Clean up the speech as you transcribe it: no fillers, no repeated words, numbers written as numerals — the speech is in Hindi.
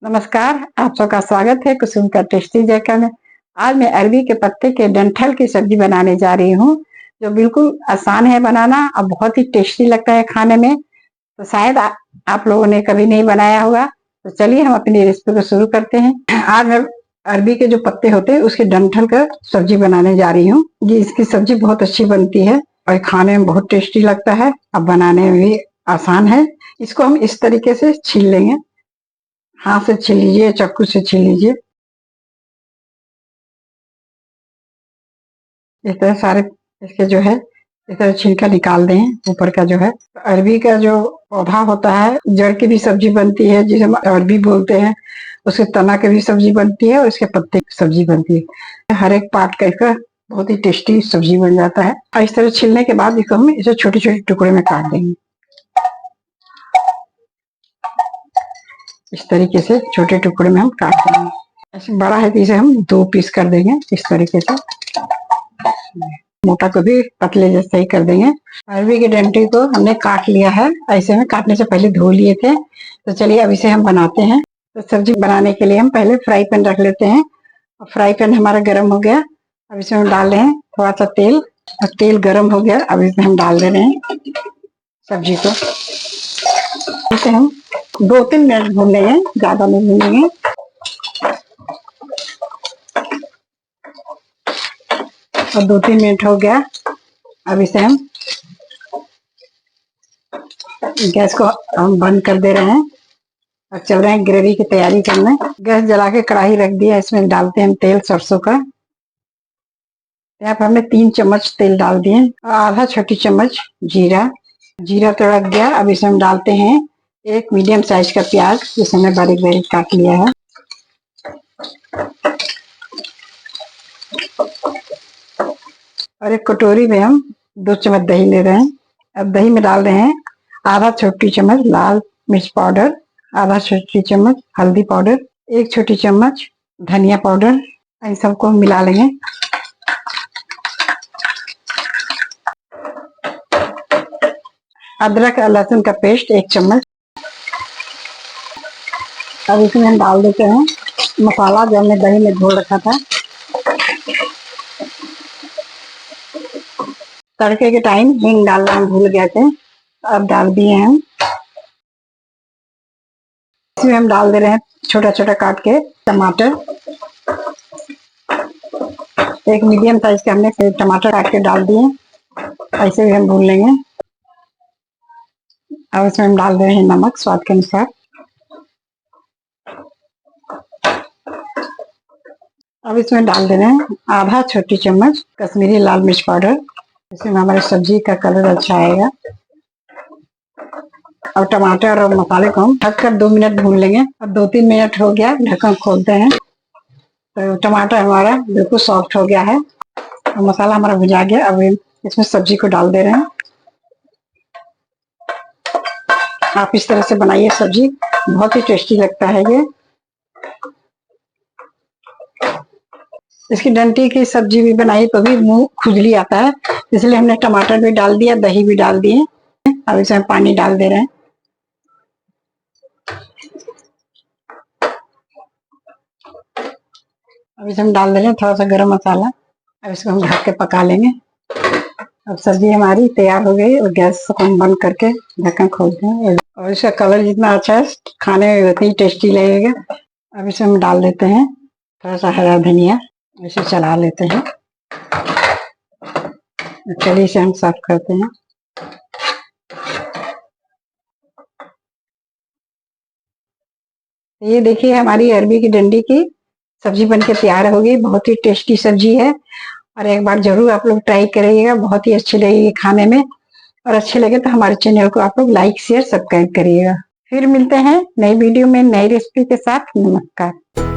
नमस्कार, आप सबका स्वागत है कुसुम का टेस्टी जायका में। आज मैं अरबी के पत्ते के डंठल की सब्जी बनाने जा रही हूँ, जो बिल्कुल आसान है बनाना और बहुत ही टेस्टी लगता है खाने में। तो शायद आप लोगों ने कभी नहीं बनाया होगा। तो चलिए हम अपनी रेसिपी को शुरू करते हैं। आज मैं अरबी के जो पत्ते होते हैं उसके डंठल का सब्जी बनाने जा रही हूँ। ये इसकी सब्जी बहुत अच्छी बनती है और खाने में बहुत टेस्टी लगता है और बनाने में भी आसान है। इसको हम इस तरीके से छील लेंगे। हाथ से छील लीजिए, चाकू से छील लीजिए। इस तरह सारे इसके जो है इस तरह छिलका निकाल दें ऊपर का जो है। अरबी का जो पौधा होता है जड़ की भी सब्जी बनती है, जिसे हम अरबी बोलते हैं। उसके तना की भी सब्जी बनती है और इसके पत्ते की सब्जी बनती है। हर एक पार्ट का इसका बहुत ही टेस्टी सब्जी बन जाता है। और इस तरह छीलने के बाद इसको हम इसे छोटे छोटे टुकड़े में काट देंगे। इस तरीके से छोटे टुकड़े में हम काट देंगे। ऐसे बड़ा है तो इसे हम 2 पीस कर देंगे इस तरीके से। मोटा को भी पतले जैसे ही कर देंगे। अरबी के डंठल को हमने काट लिया है। ऐसे में काटने से पहले धो लिए थे। तो चलिए अब इसे हम बनाते हैं। तो सब्जी बनाने के लिए हम पहले फ्राई पैन रख लेते हैं। फ्राई पैन हमारा गर्म हो गया। अब इसमें हम डाल रहे हैं थोड़ा सा तेल। और तेल गर्म हो गया, अब इसमें हम डाल दे रहे हैं सब्जी को। इसे हम 2-3 मिनट भून लेंगे, ज्यादा नहीं भूनेंगे। और 2-3 मिनट हो गया। अब इसे हम गैस को हम बंद कर दे रहे हैं और चल रहे हैं ग्रेवी की तैयारी करने। गैस जला के कढ़ाई रख दिया। इसमें डालते हैं हम तेल सरसों का। यहाँ पर हमने 3 चम्मच तेल डाल दिए और आधा छोटी चम्मच जीरा। जीरा तड़क गया। अब इसमें हम डालते हैं 1 मीडियम साइज का प्याज, जिसे हमने बारीक बारीक काट लिया है। और एक कटोरी में हम 2 चम्मच दही ले रहे हैं। अब दही में डाल रहे हैं आधा छोटी चम्मच लाल मिर्च पाउडर, आधा छोटी चम्मच हल्दी पाउडर, 1 छोटी चम्मच धनिया पाउडर। इन सबको मिला लेंगे। अदरक और लहसुन का पेस्ट 1 चम्मच। अब इसमें हम डाल देते हैं मसाला जो हमने दही में घोल रखा था। तड़के के टाइम हींग डालना हम भूल गए थे, अब डाल दिए हैं हम। इसमें हम डाल दे रहे हैं छोटा छोटा काट के टमाटर। 1 मीडियम साइज के हमने टमाटर काट के डाल दिए। ऐसे भी हम भून लेंगे। अब इसमें हम डाल रहे हैं नमक स्वाद के अनुसार। अब इसमें डाल दे रहे हैं आधा छोटी चम्मच कश्मीरी लाल मिर्च पाउडर। इसमें हमारी सब्जी का कलर अच्छा आएगा। और टमाटर और मसाले को हम ढककर 2 मिनट भून लेंगे। अब 2-3 मिनट हो गया, ढक्कन खोलते हैं। तो टमाटर हमारा बिल्कुल सॉफ्ट हो गया है और मसाला हमारा भुजा गया। अब इसमें सब्जी को डाल दे रहे हैं। आप इस तरह से बनाइए सब्जी, बहुत ही टेस्टी लगता है ये। इसकी डंठी की सब्जी भी बनाई तो भी मुंह खुजली आता है, इसलिए हमने टमाटर भी डाल दिया, दही भी डाल दिए। अब इसमें पानी डाल दे रहे हैं। अब इसमें डाल दे रहे हैं थोड़ा सा गरम मसाला। अब इसको हम ढक के पका लेंगे। अब सब्जी हमारी तैयार हो गई और गैस को हम बंद करके ढक्कन खोलते हैं। और इसका कलर जितना अच्छा है खाने में उतनी टेस्टी लगेगा। अब इसे हम डाल देते हैं थोड़ा सा हरा धनिया। इसे चला लेते हैं। चलिए इसे हम सर्व करते हैं। ये देखिए हमारी अरबी की डंडी की सब्जी बनके तैयार हो गई। बहुत ही टेस्टी सब्जी है और एक बार जरूर आप लोग ट्राई करिएगा, बहुत ही अच्छी लगेगी खाने में। और अच्छे लगे तो हमारे चैनल को आप लोग लाइक शेयर सब्सक्राइब करिएगा। फिर मिलते हैं नई वीडियो में नई रेसिपी के साथ। नमस्कार।